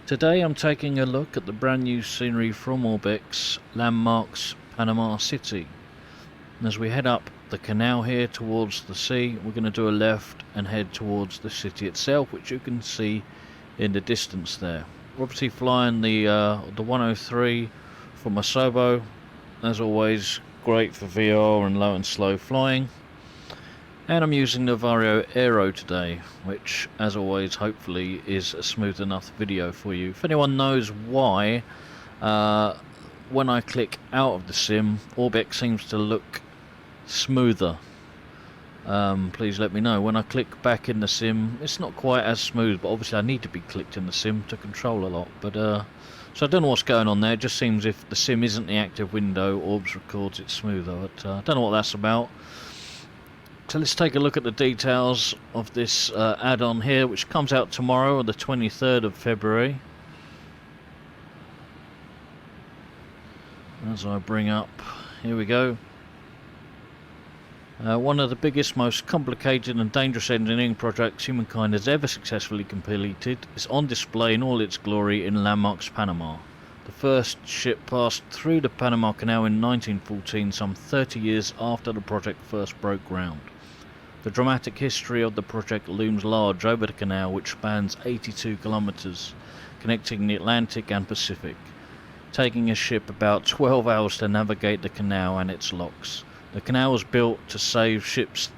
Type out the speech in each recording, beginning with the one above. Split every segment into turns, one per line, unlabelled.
Today I'm taking a look at the brand new scenery from ORBX, landmarks Panama City. And as we head up the canal here towards the sea, we're going to do a left and head towards the city itself, which you can see in the distance there. We're obviously flying the 103 from Asobo, as always great for VR and low and slow flying. And I'm using the Varjo Aero today, which, as always, hopefully is a smooth enough video for you. If anyone knows why, when I click out of the sim, ORBX seems to look smoother. Please let me know. When I click back in the sim, it's not quite as smooth, but obviously I need to be clicked in the sim to control a lot. But so I don't know what's going on there. It just seems if the sim isn't the active window, ORBX records it smoother. But I don't know what that's about. So let's take a look at the details of this add-on here, which comes out tomorrow on the 23rd of February. As I bring up, here we go. One of the biggest, most complicated and dangerous engineering projects humankind has ever successfully completed is on display in all its glory in landmarks Panama. The first ship passed through the Panama Canal in 1914, some 30 years after the project first broke ground. The dramatic history of the project looms large over the canal, which spans 82 kilometers, connecting the Atlantic and Pacific, taking a ship about 12 hours to navigate the canal and its locks. The canal was built to save ships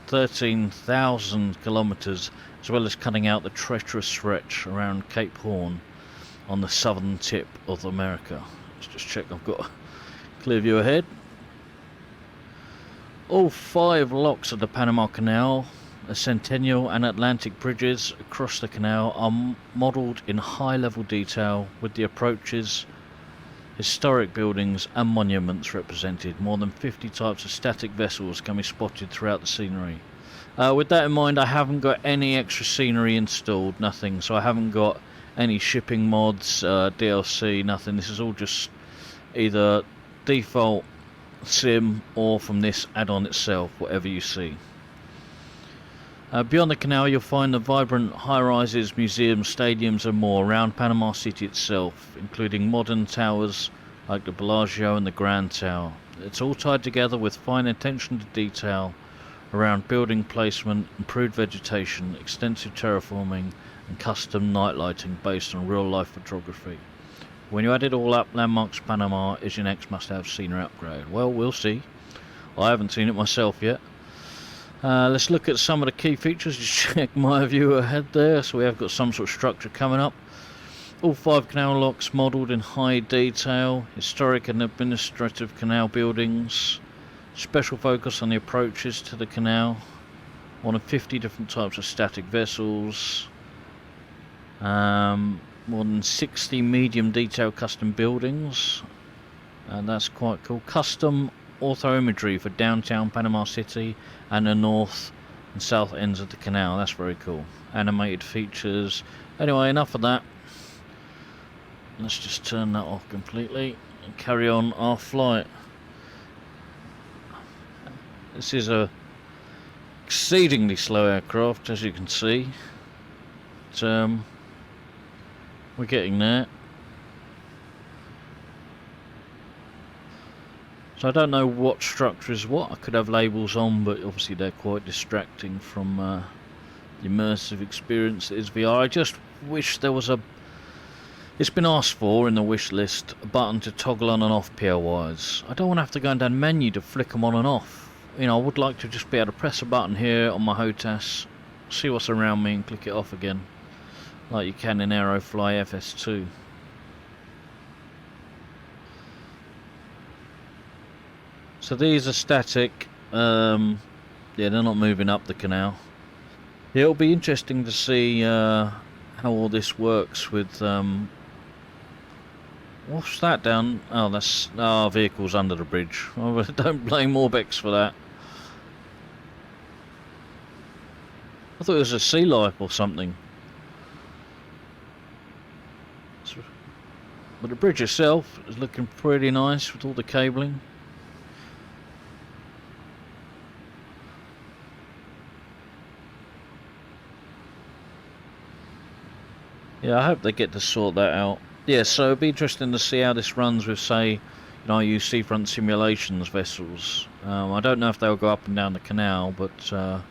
13,000 kilometers, as well as cutting out the treacherous stretch around Cape Horn on the southern tip of America. Let's just check I've got a clear view ahead. All 5 locks of the Panama Canal, the Centennial and Atlantic bridges across the canal, are modelled in high-level detail, with the approaches, historic buildings and monuments represented. More than 50 types of static vessels can be spotted throughout the scenery. With that in mind, I haven't got any extra scenery installed, nothing. So I haven't got any shipping mods, DLC, nothing. This is all just either default sim or from this add-on itself, whatever you see. Beyond the canal you'll find the vibrant high-rises, museums, stadiums and more around Panama City itself, including modern towers like the Bellagio and the Grand Tower. It's all tied together with fine attention to detail around building placement, improved vegetation, extensive terraforming and custom night lighting based on real-life photography. When you add it all up, Landmarks Panama is your next must-have scenery upgrade. Well, we'll see. I haven't seen it myself yet. Let's look at some of the key features. Just check my view ahead there. So we have got some sort of structure coming up. All 5 canal locks modelled in high detail. Historic and administrative canal buildings. Special focus on the approaches to the canal. One of 50 different types of static vessels. More than 60 medium detail custom buildings, and that's quite cool. Custom ortho imagery for downtown Panama City and the north and south ends of the canal. That's very cool. Animated features. Anyway, enough of that. Let's just turn that off completely and carry on our flight. This is a exceedingly slow aircraft, as you can see. We're getting there. So I don't know what structure is what. I could have labels on, but obviously they're quite distracting from the immersive experience that is VR. I just wish there was it's been asked for in the wish list, a button to toggle on and off PLYs. I don't want to have to go into the menu to flick them on and off. You know, I would like to just be able to press a button here on my HOTAS, see what's around me and click it off again, like you can in Aerofly FS2. So these are static. Yeah, they're not moving up the canal. It'll be interesting to see how all this works with what's that down? Oh, that's our vehicles under the bridge. Oh, don't blame ORBX for that. I thought it was a sea life or something. But the bridge itself is looking pretty nice with all the cabling. Yeah, I hope they get to sort that out. Yeah, so it'd be interesting to see how this runs with, say, you know, I use Seafront Simulations vessels. I don't know if they'll go up and down the canal, but I've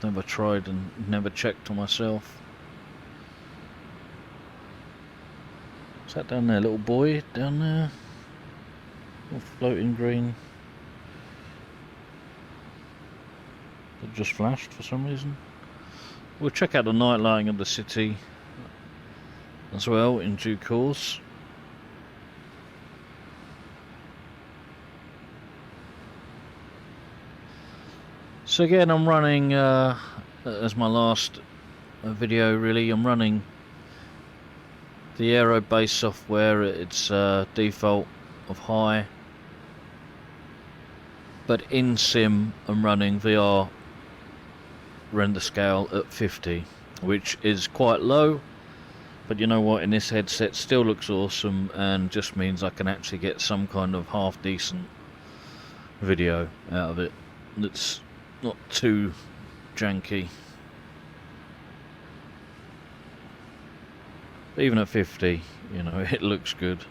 never tried and never checked on myself. Is that down there, little boy? Down there? Little floating green. It just flashed for some reason. We'll check out the night lighting of the city as well in due course. So again, I'm running, as my last video really, I'm running the Aero base software at its default of high. But in sim, I'm running VR render scale at 50, which is quite low. But you know what, in this headset still looks awesome and just means I can actually get some kind of half decent video out of it that's not too janky. But even at 50, you know, it looks good.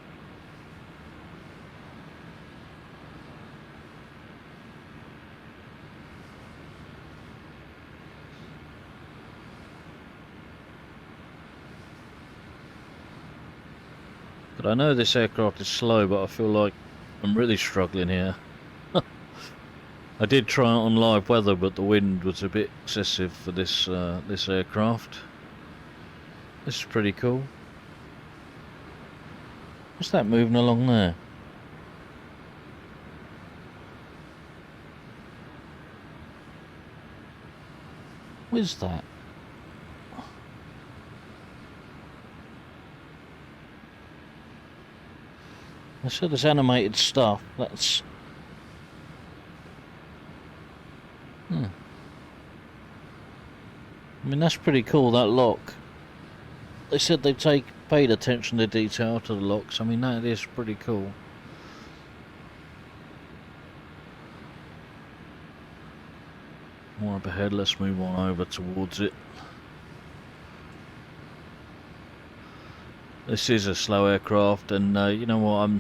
But I know this aircraft is slow, but I feel like I'm really struggling here. I did try it on live weather, but the wind was a bit excessive for this this aircraft. This is pretty cool. What's that moving along there? What is that? I said there's animated stuff. That's... I mean, that's pretty cool, that lock. They said they paid attention to detail to the locks. I mean, that is pretty cool. More up ahead, let's move on over towards it. This is a slow aircraft, and you know what,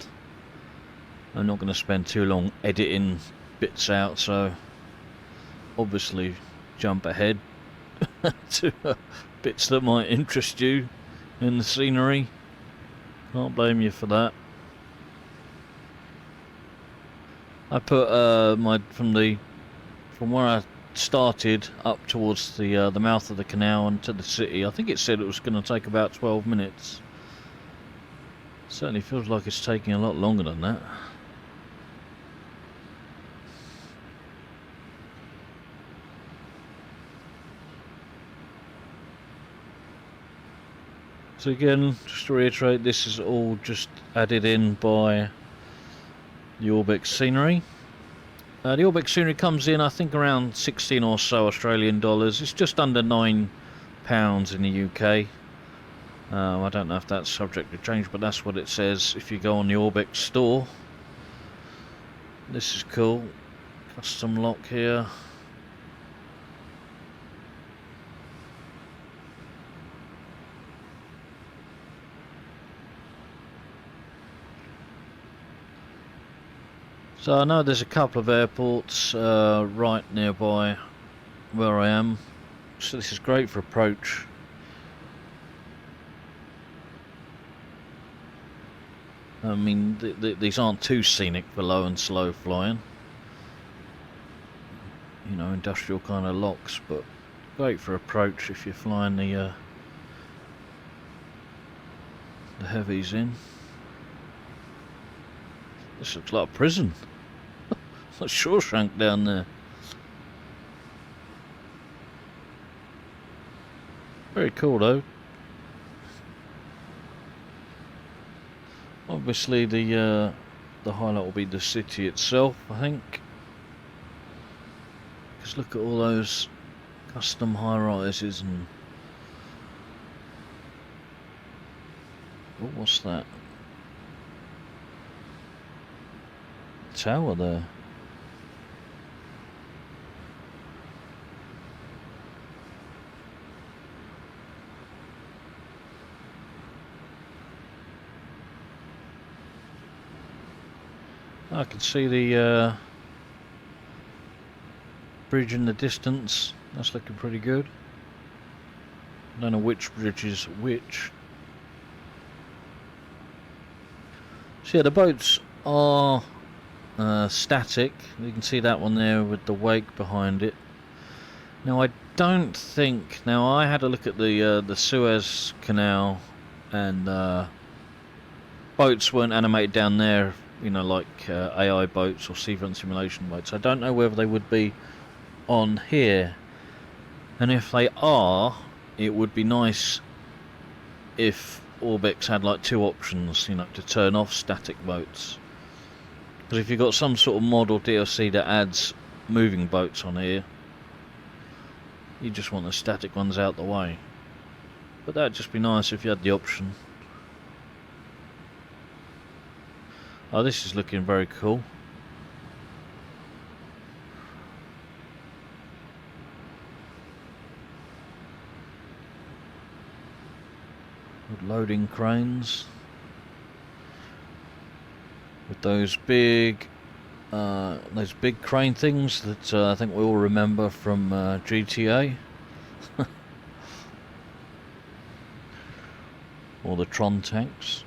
I'm not going to spend too long editing bits out, so obviously jump ahead to bits that might interest you in the scenery. Can't blame you for that. I put from where I started up towards the mouth of the canal and to the city. I think it said it was going to take about 12 minutes. Certainly feels like it's taking a lot longer than that. So again, just to reiterate, this is all just added in by the ORBX scenery. The ORBX scenery comes in, I think, around 16 or so Australian dollars. It's just under £9 in the UK. I don't know if that's subject to change, but that's what it says if you go on the ORBX store. This is cool. Custom lock here. So I know there's a couple of airports right nearby where I am, so this is great for approach. I mean, these aren't too scenic for low and slow flying, you know, industrial kind of locks, but great for approach if you're flying the heavies in. This looks like a prison. Like Shawshank down there. Very cool though. Obviously the highlight will be the city itself, I think. Because look at all those custom high rises and... Oh, what's that? Tower there. I can see the bridge in the distance. That's looking pretty good. I don't know which bridge is which. So yeah, the boats are static. You can see that one there with the wake behind it. Now I don't think. Now I had a look at the Suez Canal, and boats weren't animated down there. You know, like AI boats or seafront simulation boats. I don't know whether they would be on here, and if they are, it would be nice if ORBX had like two options, you know, to turn off static boats. Because if you've got some sort of mod or DLC that adds moving boats on here, you just want the static ones out the way. But that'd just be nice if you had the option. Oh, this is looking very cool. With loading cranes. With those big crane things that I think we all remember from GTA. Or the Tron tanks.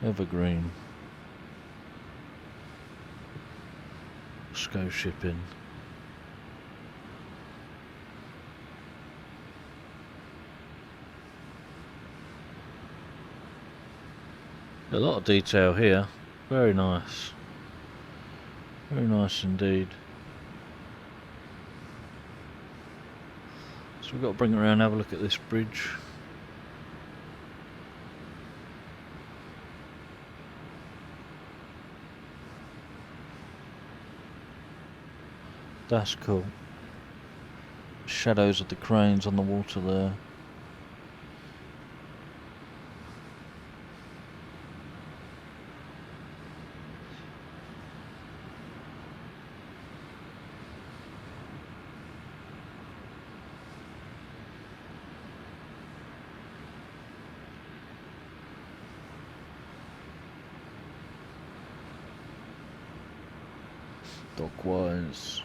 Evergreen. Let's go shipping. A lot of detail here. Very nice. Very nice indeed. So we've got to bring it around and have a look at this bridge. That's cool. Shadows of the cranes on the water there. Dockwise.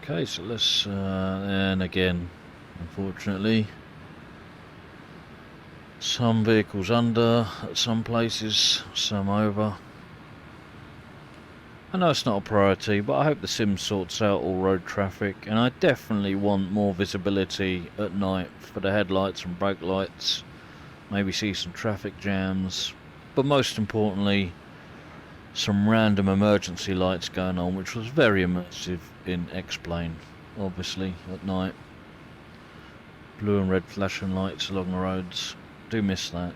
Okay, so let's, and again, unfortunately, some vehicles under at some places, some over. I know it's not a priority, but I hope the sim sorts out all road traffic, and I definitely want more visibility at night for the headlights and brake lights. Maybe see some traffic jams, but most importantly, some random emergency lights going on, which was very immersive in X-Plane, obviously, at night. Blue and red flashing lights along the roads. Do miss that.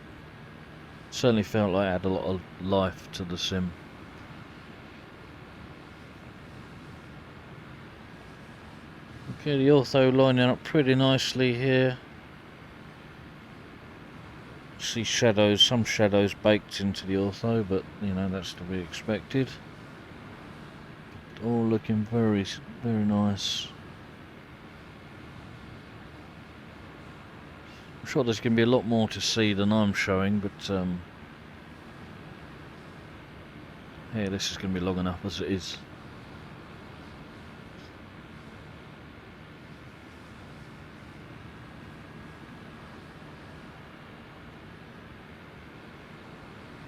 Certainly felt like it had a lot of life to the sim. Okay, the ortho lining up pretty nicely here. See shadows, some shadows baked into the ortho, but you know, that's to be expected. All looking very, very nice. I'm sure there's going to be a lot more to see than I'm showing, but yeah, this is going to be long enough as it is.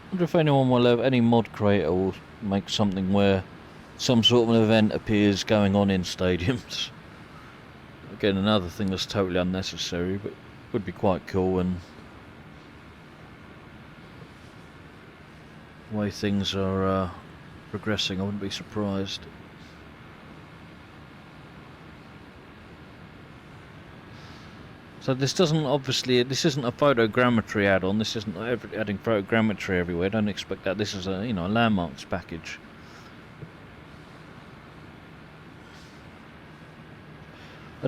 I wonder if anyone will have, any mod creator will make something where some sort of an event appears going on in stadiums. Again, another thing that's totally unnecessary, but would be quite cool, and the way things are progressing, I wouldn't be surprised. So this doesn't, obviously, this isn't a photogrammetry add-on. This isn't adding photogrammetry everywhere. Don't expect that. This is a, you know, a landmarks package.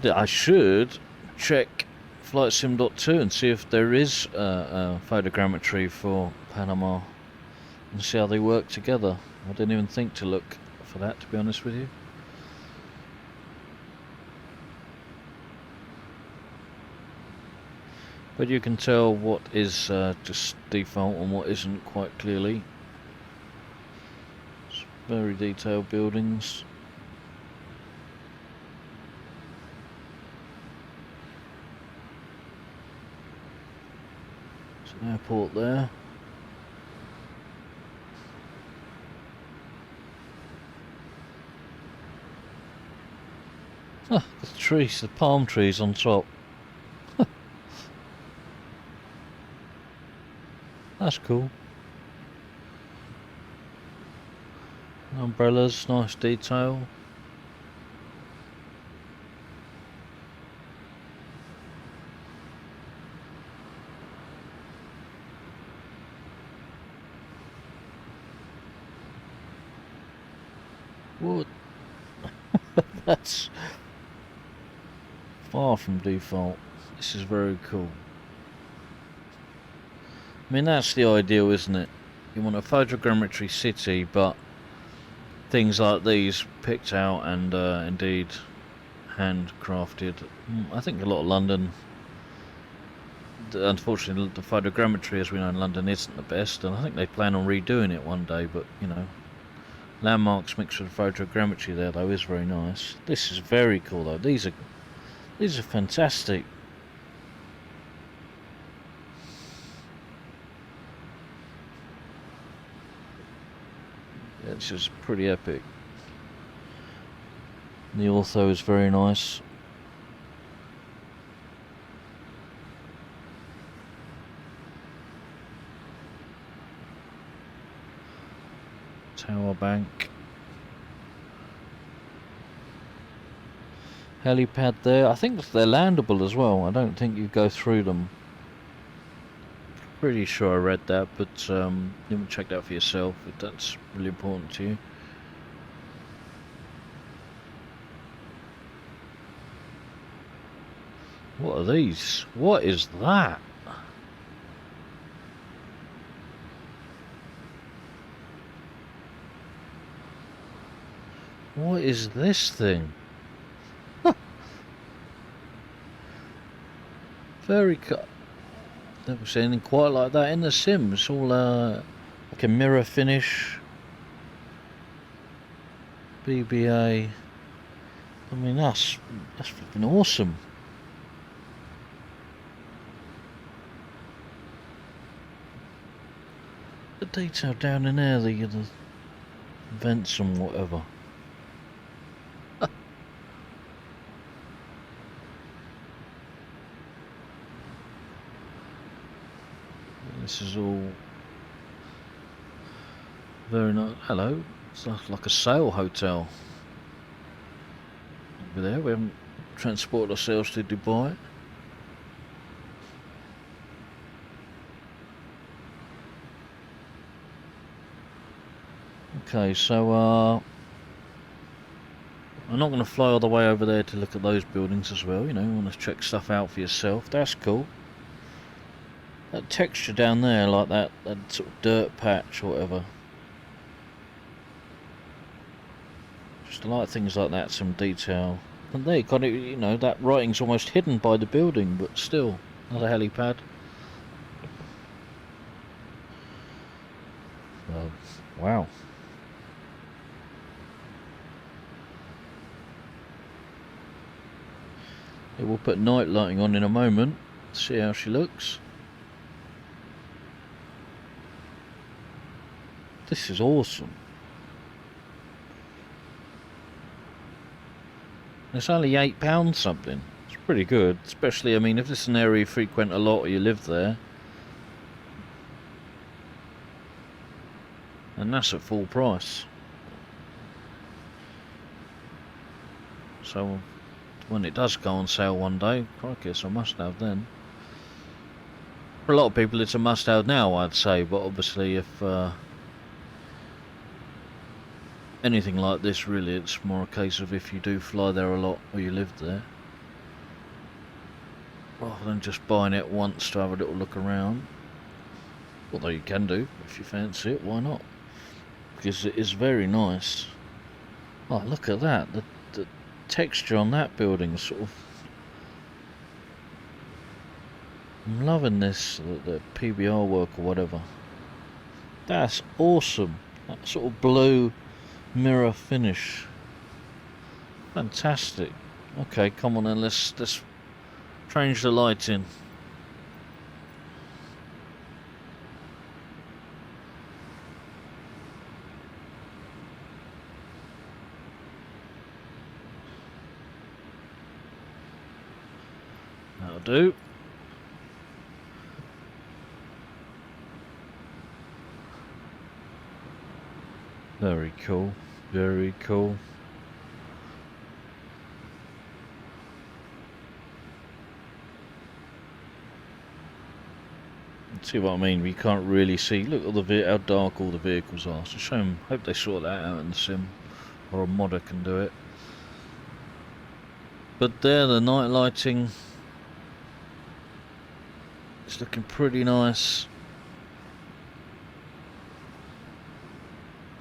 I should check FlightSim.2 and see if there is photogrammetry for Panama and see how they work together. I didn't even think to look for that, to be honest with you. But you can tell what is just default and what isn't quite clearly. It's very detailed buildings. There's an airport there. Oh, the trees, the palm trees on top. That's cool. Umbrellas, nice detail. What? That's far from default. This is very cool. I mean, that's the ideal, isn't it? You want a photogrammetry city, but things like these picked out and indeed handcrafted. I think a lot of London, unfortunately, the photogrammetry, as we know in London, isn't the best, and I think they plan on redoing it one day, but, you know, landmarks mixed with photogrammetry there, though, is very nice. This is very cool, though. These are fantastic. It's just pretty epic. The ortho is very nice. Tower bank. Helipad there. I think they're landable as well. I don't think you go through them. Pretty sure I read that, but you can check that out for yourself if that's really important to you. What are these? What is that? What is this thing? Very cool. Never seen anything quite like that in the Sims. All like a mirror finish. BBA. I mean, that's flipping awesome. The detail down in there, the vents and whatever. This is all very nice. Hello, it's like a sail hotel over there. We haven't transported ourselves to Dubai. Okay, so I'm not going to fly all the way over there to look at those buildings as well. You know, you want to check stuff out for yourself. That's cool. That texture down there, like that sort of dirt patch or whatever. Just like things like that, some detail. And there, kind of, you know, that writing's almost hidden by the building, but still, another helipad. Wow. Yeah, we'll put night lighting on in a moment. See how she looks. This is awesome. It's only £8 something. It's pretty good, especially, I mean, if this is an area you frequent a lot or you live there. And that's at full price. So when it does go on sale one day, crikey, it's a must-have then. For a lot of people it's a must-have now, I'd say, but obviously if anything like this, really, it's more a case of if you do fly there a lot or you live there, rather than just buying it once to have a little look around. Although you can do, if you fancy it, why not? is very nice. Oh, look at that! The texture on that building is sort of. I'm loving this, the PBR work or whatever. That's awesome. That sort of blue mirror finish. Fantastic. Okay, come on then, let's change the lighting. That'll do. Very cool, very cool. See what I mean? We can't really see. Look at how dark all the vehicles are. It's a shame. Hope they sort that out in the sim, or a modder can do it. But there, the night lighting. It's looking pretty nice.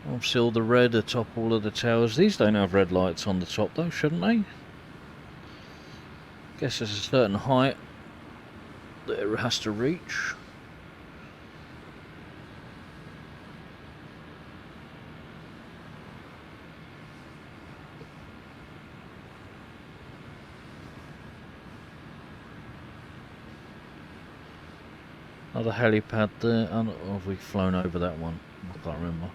Obviously all the red atop all of the towers. These don't have red lights on the top though, shouldn't they? Guess there's a certain height that it has to reach. Another helipad there. Or have we flown over that one? I can't remember.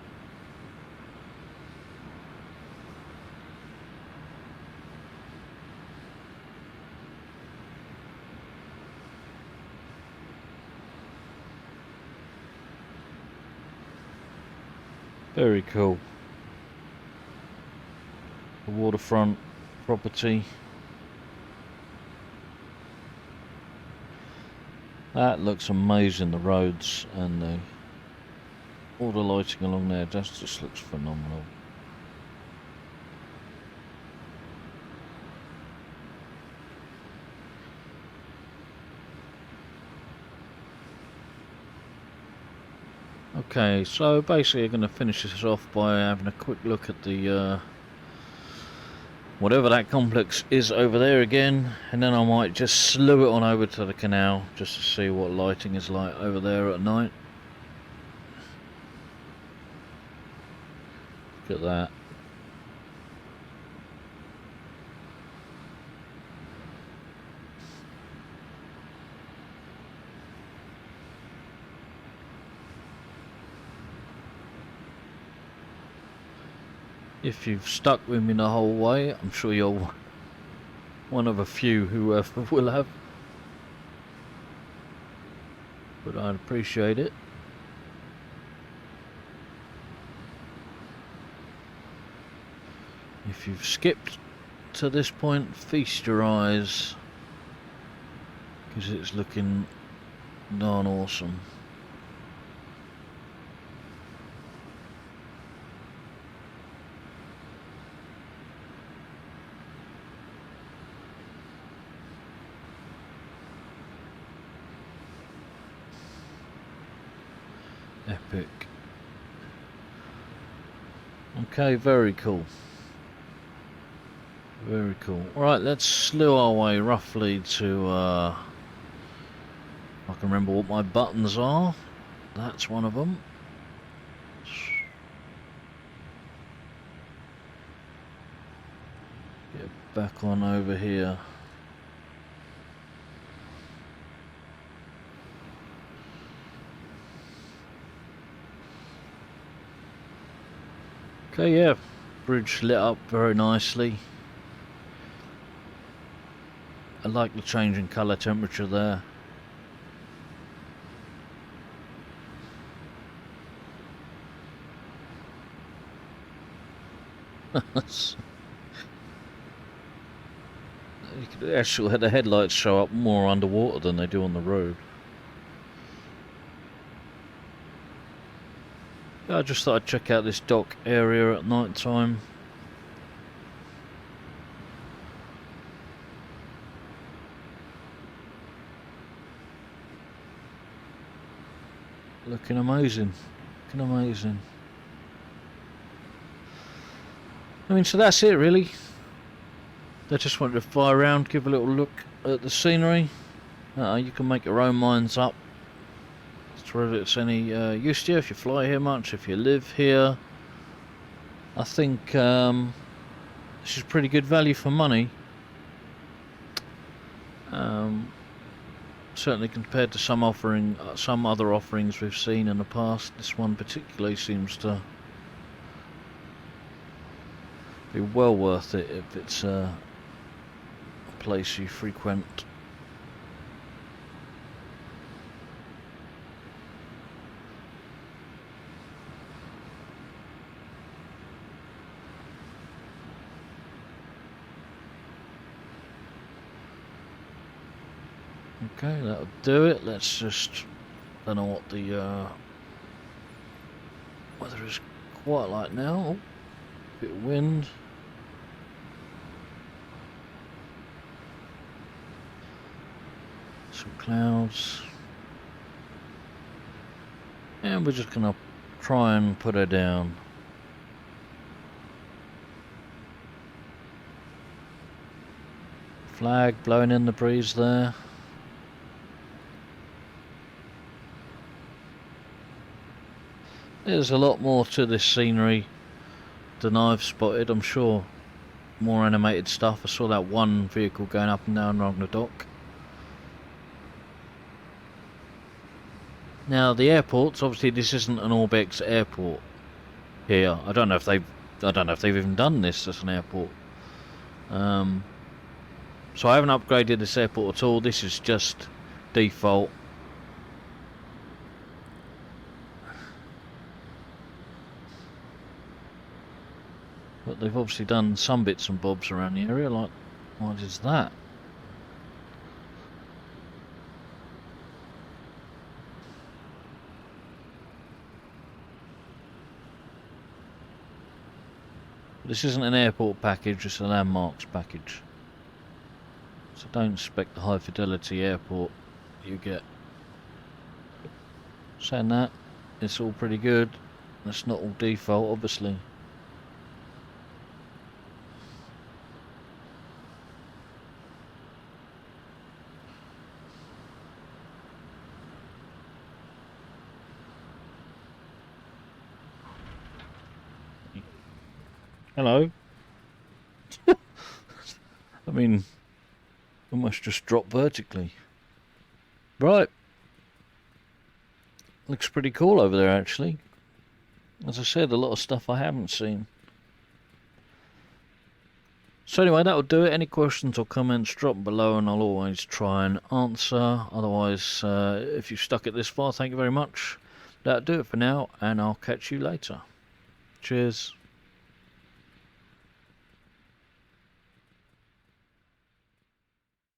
Very cool. The waterfront property. That looks amazing, the roads and all the lighting along there, just looks phenomenal. Okay, so basically I'm going to finish this off by having a quick look at the whatever that complex is over there again, and then I might just slew it on over to the canal just to see what lighting is like over there at night. Look at that. If you've stuck with me the whole way, I'm sure you're one of a few who will have. But I'd appreciate it. If you've skipped to this point, feast your eyes, because it's looking darn awesome. Epic. Okay, very cool. Very cool. Alright, let's slew our way roughly to I can remember what my buttons are. That's one of them. Get back on over here. Okay, yeah, bridge lit up very nicely. I like the change in colour temperature there. Actually, the headlights show up more underwater than they do on the road. I just thought I'd check out this dock area at night time. Looking amazing. Looking amazing. I mean, so that's it really. I just wanted to fly around, give a little look at the scenery. You can make your own minds up as to whether it's any use to you, if you fly here much, if you live here. I think this is pretty good value for money. Certainly compared to some other offerings we've seen in the past, this one particularly seems to be well worth it if it's a place you frequent. Okay, that'll do it. Let's just, don't know what the weather is quite like now. Oh, bit of wind. Some clouds. And we're just gonna try and put her down. Flag blowing in the breeze there. There's a lot more to this scenery than I've spotted, I'm sure. More animated stuff. I saw that one vehicle going up and down along the dock. Now the airports, obviously this isn't an ORBX airport here. I don't know if they've even done this as an airport. So I haven't upgraded this airport at all. This is just default. But they've obviously done some bits and bobs around the area, like, what is that? This isn't an airport package, it's a landmarks package. So don't expect the high fidelity airport you get. Saying that, it's all pretty good. It's not all default, obviously. Hello. I mean, almost just dropped vertically. Right. Looks pretty cool over there, actually. As I said, a lot of stuff I haven't seen. So anyway, that'll do it. Any questions or comments, drop them below and I'll always try and answer. Otherwise, if you've stuck it this far, thank you very much. That'll do it for now, and I'll catch you later. Cheers.